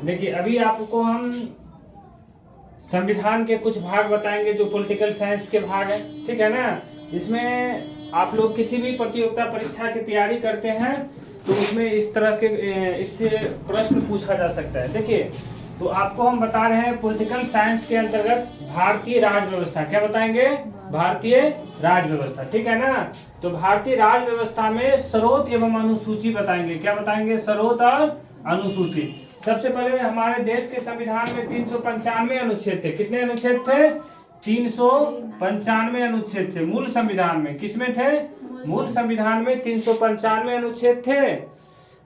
देखिए अभी आपको हम संविधान के कुछ भाग बताएंगे जो पॉलिटिकल साइंस के भाग है, ठीक है ना। इसमें आप लोग किसी भी प्रतियोगिता परीक्षा की तैयारी करते हैं तो उसमें इस तरह के इससे प्रश्न पूछा जा सकता है। देखिए तो आपको हम बता रहे हैं पॉलिटिकल साइंस के अंतर्गत भारतीय राज व्यवस्था, क्या बताएंगे, भारतीय राज व्यवस्था, ठीक है ना। तो भारतीय राज व्यवस्था में स्रोत एवं अनुसूची बताएंगे, क्या बताएंगे, स्रोत और अनुसूची। सबसे पहले हमारे देश के संविधान में 395 अनुच्छेद थे। कितने अनुच्छेद थे, 395 अनुच्छेद थे मूल संविधान में। किसमें थे, मूल संविधान में 395 अनुच्छेद थे,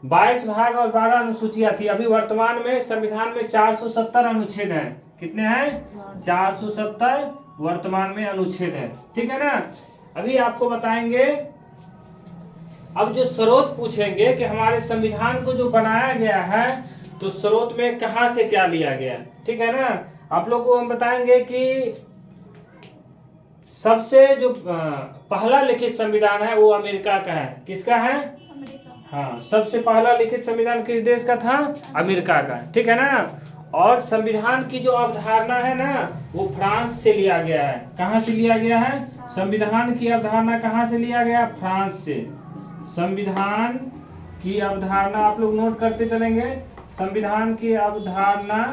22 भाग और 12 अनुसूचियां थी। अभी वर्तमान में संविधान में 470 अनुच्छेद हैं। कितने हैं, 470 वर्तमान में अनुच्छेद है, ठीक है ना। अभी आपको बताएंगे, अब जो स्रोत पूछेंगे कि हमारे संविधान को जो बनाया गया है तो स्रोत में कहां से क्या लिया गया, ठीक है ना। आप लोग को हम बताएंगे कि सबसे जो पहला लिखित संविधान है वो अमेरिका का है। किसका है, हाँ, सबसे पहला लिखित संविधान किस देश का था, अमेरिका का, ठीक है ना। और संविधान की जो अवधारणा है ना वो फ्रांस से लिया गया है। कहां से लिया गया है, संविधान की अवधारणा कहां से लिया गया, फ्रांस से। संविधान की अवधारणा आप लोग नोट करते चलेंगे, संविधान की अवधारणा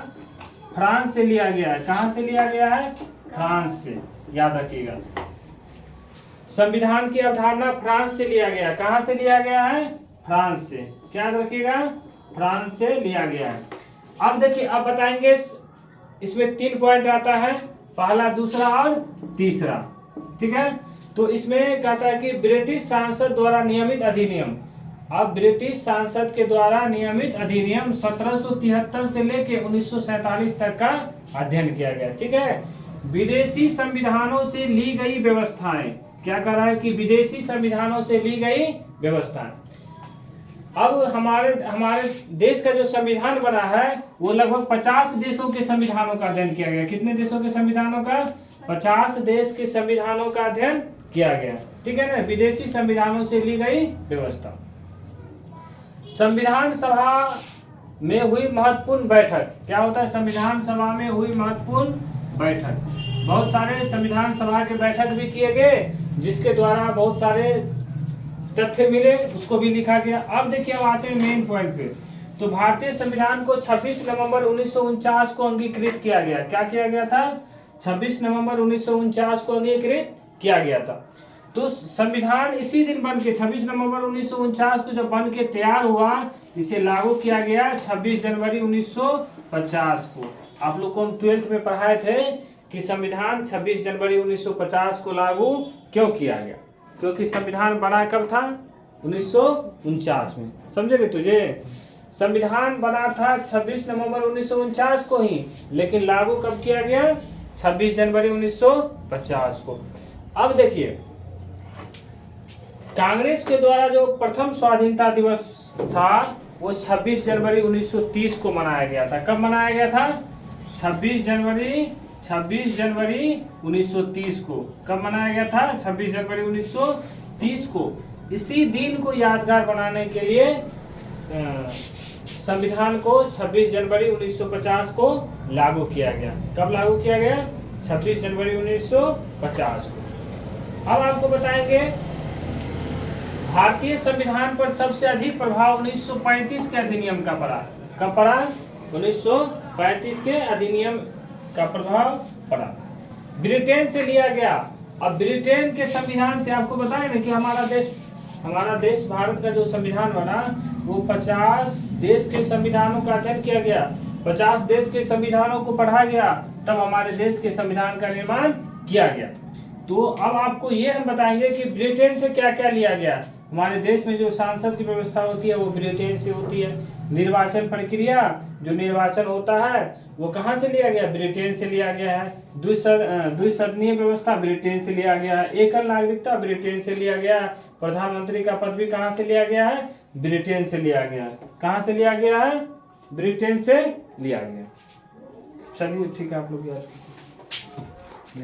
फ्रांस से लिया गया है। कहां से लिया गया है, फ्रांस से, याद रखिएगा। संविधान की अवधारणा फ्रांस से लिया गया, कहां से लिया गया है, फ्रांस से, क्या याद रखिएगा, फ्रांस से लिया गया है। अब देखिए, अब बताएंगे, इसमें 3 पॉइंट आता है, पहला, दूसरा और तीसरा, ठीक है। तो इसमें कहता है कि ब्रिटिश सांसद द्वारा नियमित अधिनियम। अब ब्रिटिश सांसद के द्वारा नियमित अधिनियम 1773 से लेके 1947 तक का अध्ययन किया गया, ठीक है। विदेशी संविधानों से ली गई व्यवस्थाएं, क्या कह रहा है कि विदेशी संविधानों से ली गई व्यवस्थाएं। अब हमारे देश का जो संविधान बना है वो लगभग 50 देशों के संविधानों का अध्ययन किया गया। कितने देशों के संविधानों का, 50 देश के संविधानों का अध्ययन किया गया, ठीक है ना। विदेशी संविधानों से ली गई व्यवस्था। संविधान सभा में हुई महत्वपूर्ण बैठक, क्या होता है, संविधान सभा में हुई महत्वपूर्ण बैठक। बहुत सारे संविधान सभा के बैठक भी किए गए जिसके द्वारा बहुत सारे तथ्य मिले, उसको भी लिखा गया। अब देखिए, अब आते हैं मेन पॉइंट पे। तो भारतीय संविधान को 26 नवंबर 1949 को अंगीकृत किया गया। क्या किया गया था, 26 नवंबर 1949 को अंगीकृत किया गया था। तो संविधान इसी दिन बन के 26 नवंबर 1949 को जब बन के तैयार हुआ, इसे लागू किया गया 26 जनवरी 1950 को। आप लोग को हम 12th में पढ़ाए थे कि संविधान 26 जनवरी 1950 को लागू क्यों किया गया, क्योंकि संविधान बना कब था, 1949 में, समझे नहीं तुझे। संविधान बना था 26 नवंबर 1949 को ही, लेकिन लागू कब किया गया, 26 जनवरी 1950 को। अब देखिए, कांग्रेस के द्वारा जो प्रथम स्वाधीनता दिवस था वो 26 जनवरी 1930 को मनाया गया था। कब मनाया गया था, 26 जनवरी 1930 को। कब मनाया गया था, 26 जनवरी 1930 को। इसी दिन को यादगार बनाने के लिए संविधान को 26 जनवरी 1950 को लागू किया गया। कब लागू किया गया, 26 जनवरी 1950 को। अब आपको बताएंगे, भारतीय संविधान पर सबसे अधिक प्रभाव 1935 के अधिनियम का पड़ा। कब पड़ा, 1935 के अधिनियम का प्रभाव पड़ा। ब्रिटेन से लिया गया। अब ब्रिटेन के संविधान से आपको बताएं ना कि हमारा देश भारत का जो संविधान बना वो 50 देश के संविधानों का अध्ययन किया गया, 50 देश के संविधानों को पढ़ा गया, तब हमारे देश के संविधान का निर्माण किया गया। तो अब आपको ये हम बताएंगे कि ब्रिटेन से क्या क्या लिया गया। हमारे देश में जो सांसद की व्यवस्था होती है वो ब्रिटेन से होती है। निर्वाचन प्रक्रिया, जो निर्वाचन होता है वो कहाँ से लिया गया, ब्रिटेन से लिया गया है। द्विसदनीय व्यवस्था ब्रिटेन से लिया गया है। एकल नागरिकता ब्रिटेन से लिया गया है। प्रधानमंत्री का पद भी कहाँ से लिया गया है, ब्रिटेन से लिया गया है। कहाँ से लिया गया है, ब्रिटेन से लिया गया। चलिए ठीक है, आप लोग याद